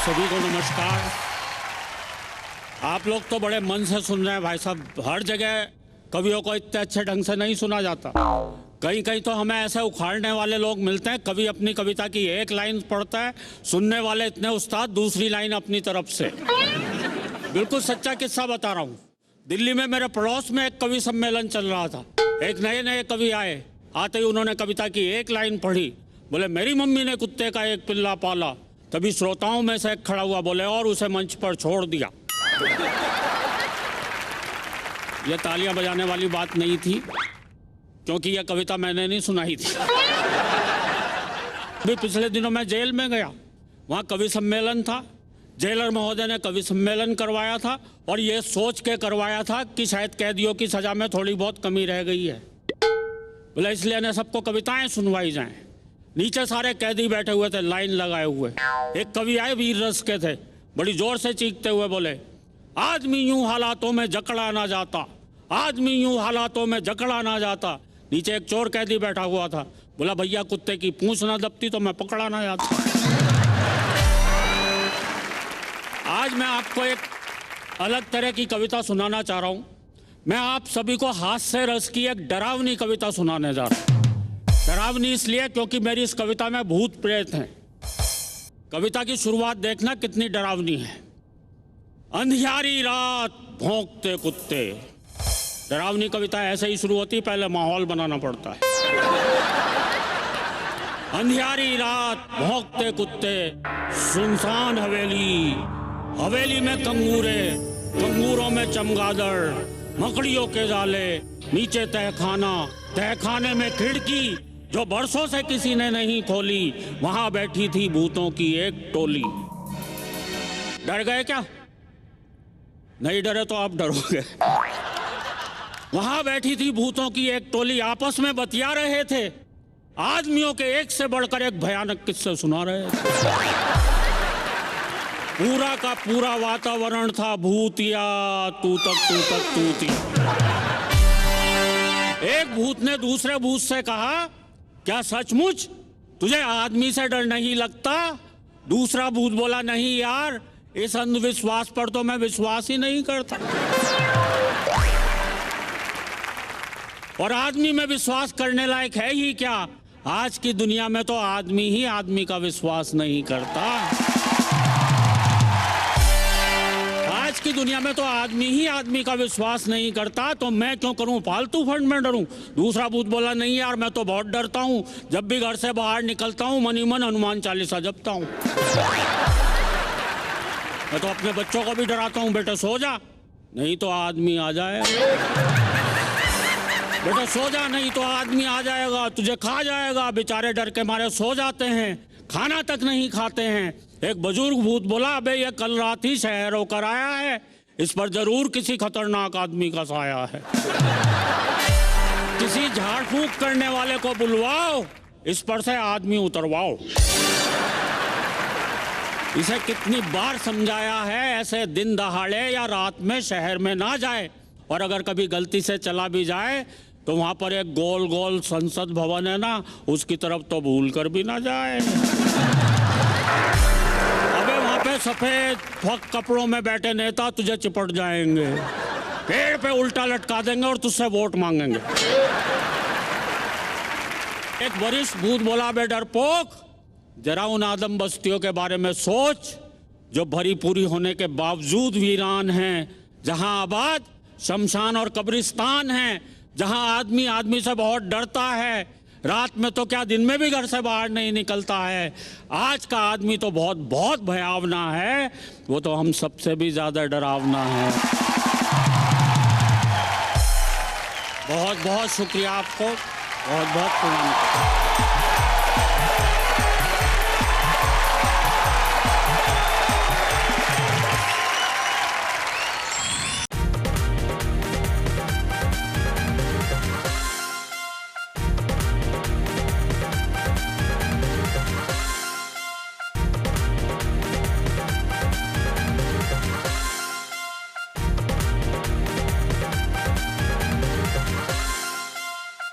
सभी को नमस्कार। आप लोग तो बड़े मन से सुन रहे हैं भाई साहब। हर जगह कवियों को इतने अच्छे ढंग से नहीं सुना जाता। कहीं कहीं तो हमें ऐसे उखाड़ने वाले लोग मिलते हैं। कवि अपनी कविता की एक लाइन पढ़ता है, सुनने वाले इतने उस्ताद दूसरी लाइन अपनी तरफ से। बिल्कुल सच्चा किस्सा बता रहा हूँ। दिल्ली में मेरे पड़ोस में एक कवि सम्मेलन चल रहा था। एक नए नए कवि आए, आते ही उन्होंने कविता की एक लाइन पढ़ी। बोले, मेरी मम्मी ने कुत्ते का एक पिल्ला पाला। तभी श्रोताओं में से एक खड़ा हुआ, बोले, और उसे मंच पर छोड़ दिया। यह तालियां बजाने वाली बात नहीं थी, क्योंकि यह कविता मैंने नहीं सुनाई थी। अभी पिछले दिनों मैं जेल में गया, वहाँ कवि सम्मेलन था। जेलर महोदय ने कवि सम्मेलन करवाया था और ये सोच के करवाया था कि शायद कैदियों की सजा में थोड़ी बहुत कमी रह गई है। बोले, इसलिए ने सबको कविताएं सुनवाई जाएं। नीचे सारे कैदी बैठे हुए थे, लाइन लगाए हुए। एक कवि आए, वीर रस के थे, बड़ी जोर से चीखते हुए बोले, आदमी यूं हालातों में जकड़ा ना जाता, आदमी यूं हालातों में जकड़ा ना जाता। नीचे एक चोर कैदी बैठा हुआ था, बोला, भैया कुत्ते की पूंछ ना दबती तो मैं पकड़ा ना जाता। आज मैं आपको एक अलग तरह की कविता सुनाना चाह रहा हूं। मैं आप सभी को हास्य रस की एक डरावनी कविता सुनाने जा रहा हूं। डरावनी इसलिए क्योंकि मेरी इस कविता में भूत प्रेत हैं। कविता की शुरुआत देखना कितनी डरावनी है। अंधियारी रात भौंकते कुत्ते। डरावनी कविता ऐसे ही शुरू होती, पहले माहौल बनाना पड़ता है। अंधियारी रात भौंकते कुत्ते, सुनसान हवेली, हवेली में कंगूरे, कंगूरों में चमगादड़, मकड़ियों के जाले, नीचे तहखाना, तहखाने में खिड़की जो बरसों से किसी ने नहीं खोली, वहां बैठी थी भूतों की एक टोली। डर गए क्या? नहीं डरे तो आप डरोगे। वहां बैठी थी भूतों की एक टोली, आपस में बतिया रहे थे। आदमियों के एक से बढ़कर एक भयानक किस्से सुना रहे थे। पूरा का पूरा वातावरण था भूतिया, तू तक तूती। एक भूत ने दूसरे भूत से कहा, क्या सचमुच तुझे आदमी से डर नहीं लगता? दूसरा भूत बोला, नहीं यार, इस अंधविश्वास पर तो मैं विश्वास ही नहीं करता। और आदमी में विश्वास करने लायक है ही क्या? आज की दुनिया में तो आदमी ही आदमी का विश्वास नहीं करता। आज की दुनिया में तो आदमी ही आदमी का विश्वास नहीं करता, तो मैं क्यों करूं फालतू फंड में डरूं? दूसरा भूत बोला, नहीं यार, मैं तो बहुत डरता हूं। जब भी घर से बाहर निकलता हूं मनी मन हनुमान चालीसा जपता हूं। मैं तो अपने बच्चों को भी डराता हूं, बेटा सो जा, नहीं तो आदमी आ जाए। बेटा सो जा, नहीं तो आदमी आ जाएगा, तुझे खा जाएगा। बेचारे डर के मारे सो जाते हैं, खाना तक नहीं खाते हैं। एक बुजुर्ग भूत बोला, अबे ये कल रात ही शहर होकर आया है, इस पर जरूर किसी खतरनाक आदमी का साया है। किसी झाड़ फूंक करने वाले को बुलवाओ, इस पर से आदमी उतरवाओ। इसे कितनी बार समझाया है, ऐसे दिन दहाड़े या रात में शहर में ना जाए, और अगर कभी गलती से चला भी जाए तो वहां पर एक गोल गोल संसद भवन है ना, उसकी तरफ तो भूल कर भी ना जाए। अबे वहां पे सफेद फक कपड़ों में बैठे नेता तुझे चिपट जाएंगे, पेड़ पे उल्टा लटका देंगे और तुझसे वोट मांगेंगे। एक वरिष्ठ भूत बोला, बे डरपोक, जरा उन आदम बस्तियों के बारे में सोच जो भरी पूरी होने के बावजूद वीरान हैं, जहां आबाद शमशान और कब्रिस्तान हैं, जहां आदमी आदमी से बहुत डरता है। रात में तो क्या, दिन में भी घर से बाहर नहीं निकलता है। आज का आदमी तो बहुत बहुत भयावना है, वो तो हम सबसे भी ज्यादा डरावना है। बहुत बहुत शुक्रिया आपको, बहुत बहुत प्रणाम।